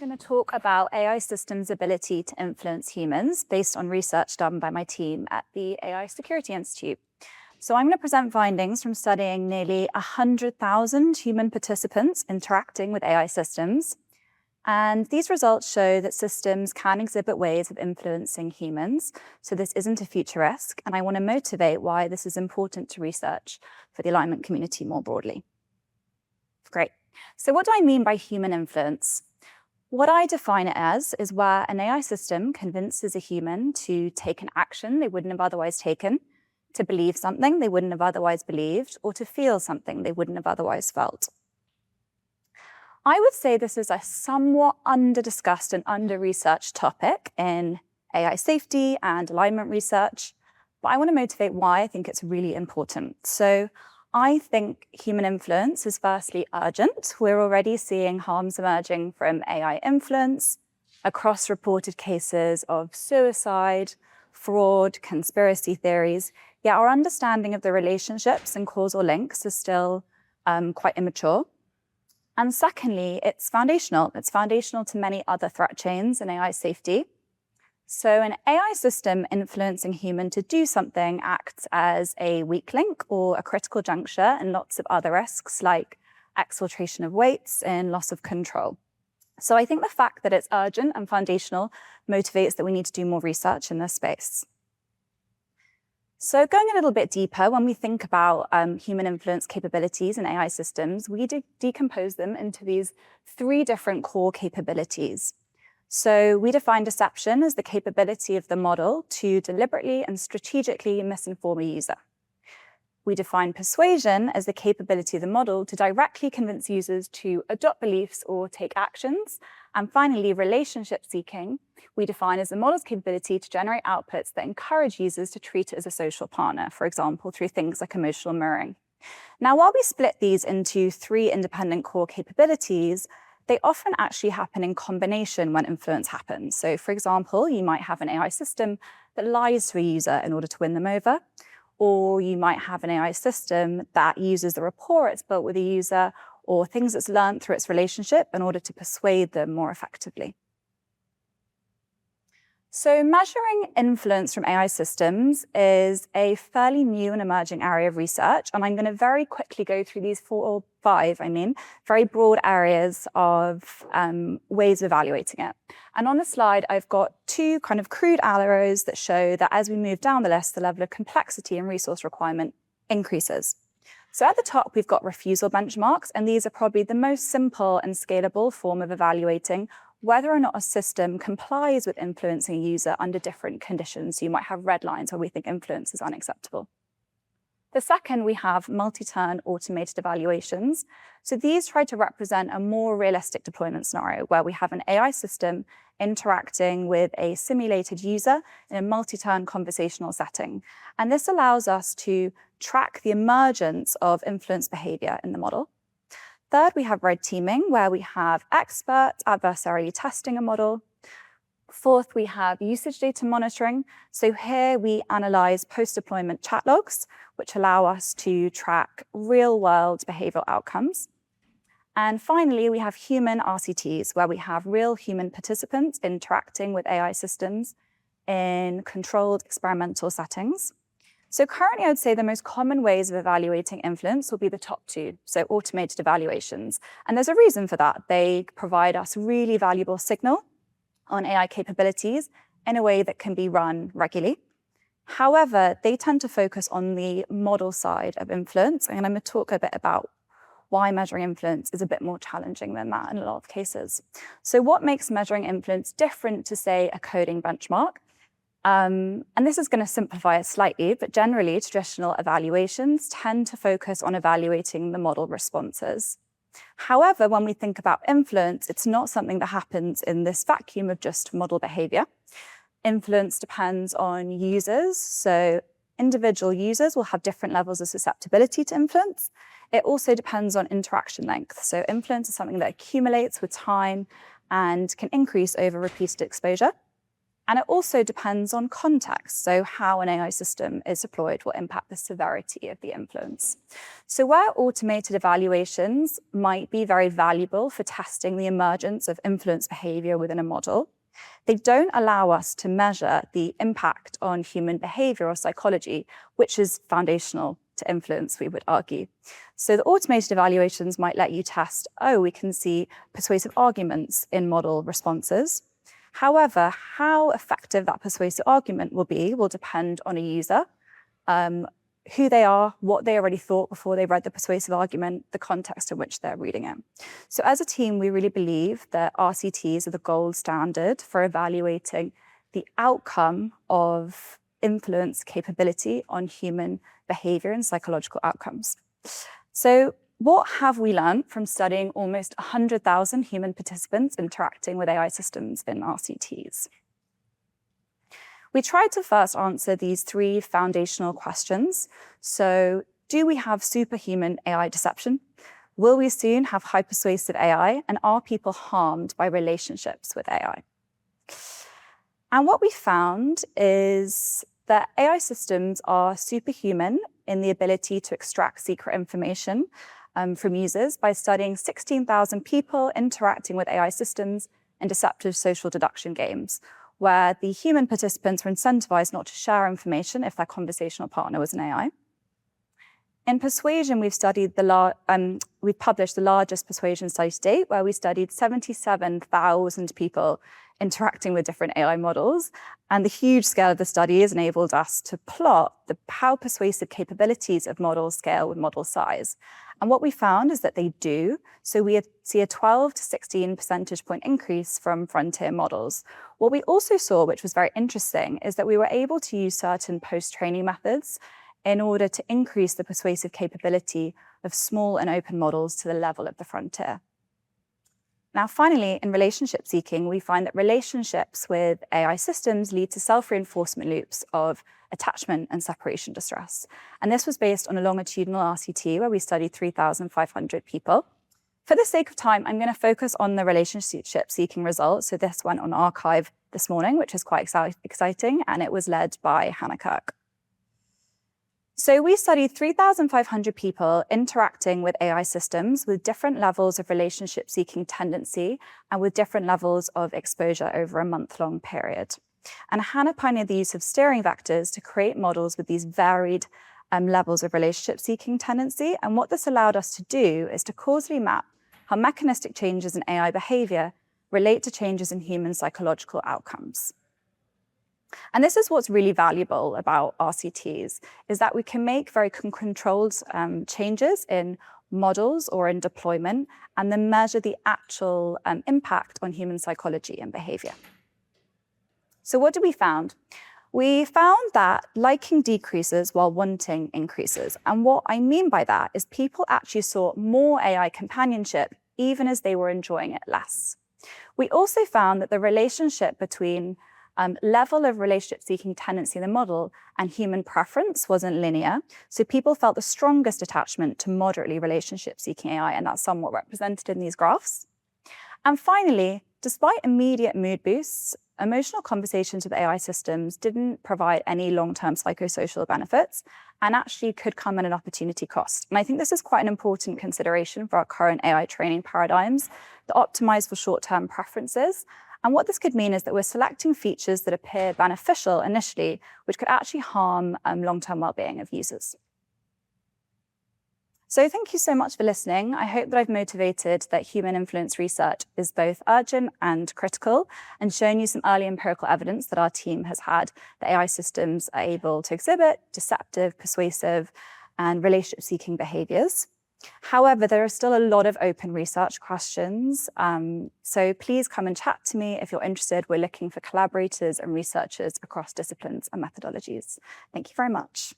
going to talk about AI systems' ability to influence humans based on research done by my team at the AI Security Institute. So I'm going to present findings from studying nearly 100,000 human participants interacting with AI systems. And these results show that systems can exhibit ways of influencing humans. So this isn't a future risk. And I want to motivate why this is important to research for the alignment community more broadly. Great. So what do I mean by human influence? What I define it as is where an AI system convinces a human to take an action they wouldn't have otherwise taken, to believe something they wouldn't have otherwise believed, or to feel something they wouldn't have otherwise felt. I would say this is a somewhat under-discussed and under-researched topic in AI safety and alignment research, but I want to motivate why I think it's really important. So I think human influence is firstly urgent. We're already seeing harms emerging from AI influence across reported cases of suicide, fraud, conspiracy theories. Yet our understanding of the relationships and causal links is still quite immature. And secondly, it's foundational. It's foundational to many other threat chains in AI safety. So an AI system influencing human to do something acts as a weak link or a critical juncture in lots of other risks like exfiltration of weights and loss of control. So I think the fact that it's urgent and foundational motivates that we need to do more research in this space. So going a little bit deeper, when we think about human influence capabilities in AI systems, we decompose them into these three different core capabilities. So we define deception as the capability of the model to deliberately and strategically misinform a user. We define persuasion as the capability of the model to directly convince users to adopt beliefs or take actions. And finally, relationship seeking, we define as the model's capability to generate outputs that encourage users to treat it as a social partner, for example, through things like emotional mirroring. Now, while we split these into three independent core capabilities, they often actually happen in combination when influence happens. So for example, you might have an AI system that lies to a user in order to win them over, or you might have an AI system that uses the rapport it's built with a user or things it's learned through its relationship in order to persuade them more effectively. So measuring influence from AI systems is a fairly new and emerging area of research, and I'm going to very quickly go through these very broad areas of ways of evaluating it. And on the slide, I've got two kind of crude arrows that show that as we move down the list, the level of complexity and resource requirement increases. So at the top, we've got refusal benchmarks, and these are probably the most simple and scalable form of evaluating whether or not a system complies with influencing a user under different conditions. So you might have red lines where we think influence is unacceptable. The second, we have multi-turn automated evaluations. So these try to represent a more realistic deployment scenario where we have an AI system interacting with a simulated user in a multi-turn conversational setting. And this allows us to track the emergence of influence behavior in the model. Third, we have red teaming, where we have experts adversarially testing a model. Fourth, we have usage data monitoring. So here we analyze post-deployment chat logs, which allow us to track real-world behavioral outcomes. And finally, we have human RCTs, where we have real human participants interacting with AI systems in controlled experimental settings. So currently, I would say the most common ways of evaluating influence will be the top two, so automated evaluations. And there's a reason for that. They provide us really valuable signal on AI capabilities in a way that can be run regularly. However, they tend to focus on the model side of influence, and I'm going to talk a bit about why measuring influence is a bit more challenging than that in a lot of cases. So what makes measuring influence different to, say, a coding benchmark? And this is going to simplify it slightly, but generally traditional evaluations tend to focus on evaluating the model responses. However, when we think about influence, it's not something that happens in this vacuum of just model behavior. Influence depends on users. So individual users will have different levels of susceptibility to influence. It also depends on interaction length. So influence is something that accumulates with time and can increase over repeated exposure. And it also depends on context. So how an AI system is deployed will impact the severity of the influence. So where automated evaluations might be very valuable for testing the emergence of influence behavior within a model, they don't allow us to measure the impact on human behavior or psychology, which is foundational to influence, we would argue. So the automated evaluations might let you test, we can see persuasive arguments in model responses. However, how effective that persuasive argument will be will depend on a user, who they are, what they already thought before they read the persuasive argument, the context in which they're reading it. So as a team, we really believe that RCTs are the gold standard for evaluating the outcome of influence capability on human behavior and psychological outcomes. So what have we learned from studying almost 100,000 human participants interacting with AI systems in RCTs? We tried to first answer these three foundational questions. So, do we have superhuman AI deception? Will we soon have hyper-persuasive AI? And are people harmed by relationships with AI? And what we found is that AI systems are superhuman in the ability to extract secret information from users by studying 16,000 people interacting with AI systems in deceptive social deduction games, where the human participants were incentivized not to share information if their conversational partner was an AI. In persuasion, we've published the largest persuasion study to date, where we studied 77,000 people interacting with different AI models. And the huge scale of the study has enabled us to plot how persuasive capabilities of models scale with model size. And what we found is that they do. So we see a 12 to 16 percentage point increase from frontier models. What we also saw, which was very interesting, is that we were able to use certain post-training methods in order to increase the persuasive capability of small and open models to the level of the frontier. Now, finally, in relationship seeking, we find that relationships with AI systems lead to self-reinforcement loops of attachment and separation distress. And this was based on a longitudinal RCT where we studied 3,500 people. For the sake of time, I'm going to focus on the relationship seeking results. So this went on archive this morning, which is quite exciting, and it was led by Hannah Kirk. So we studied 3,500 people interacting with AI systems with different levels of relationship-seeking tendency and with different levels of exposure over a month-long period. And Hannah pioneered the use of steering vectors to create models with these varied levels of relationship-seeking tendency. And what this allowed us to do is to causally map how mechanistic changes in AI behavior relate to changes in human psychological outcomes. And this is what's really valuable about RCTs, is that we can make very controlled changes in models or in deployment, and then measure the actual impact on human psychology and behavior. So what did we found? We found that liking decreases while wanting increases. And what I mean by that is people actually saw more AI companionship even as they were enjoying it less. We also found that the relationship between level of relationship-seeking tendency in the model and human preference wasn't linear. So people felt the strongest attachment to moderately relationship-seeking AI, and that's somewhat represented in these graphs. And finally, despite immediate mood boosts, emotional conversations with AI systems didn't provide any long-term psychosocial benefits and actually could come at an opportunity cost. And I think this is quite an important consideration for our current AI training paradigms that optimize for short-term preferences. And what this could mean is that we're selecting features that appear beneficial initially, which could actually harm long-term well-being of users. So thank you so much for listening. I hope that I've motivated that human influence research is both urgent and critical, and shown you some early empirical evidence that our team has had that AI systems are able to exhibit deceptive, persuasive, and relationship-seeking behaviors. However, there are still a lot of open research questions, so please come and chat to me if you're interested. We're looking for collaborators and researchers across disciplines and methodologies. Thank you very much.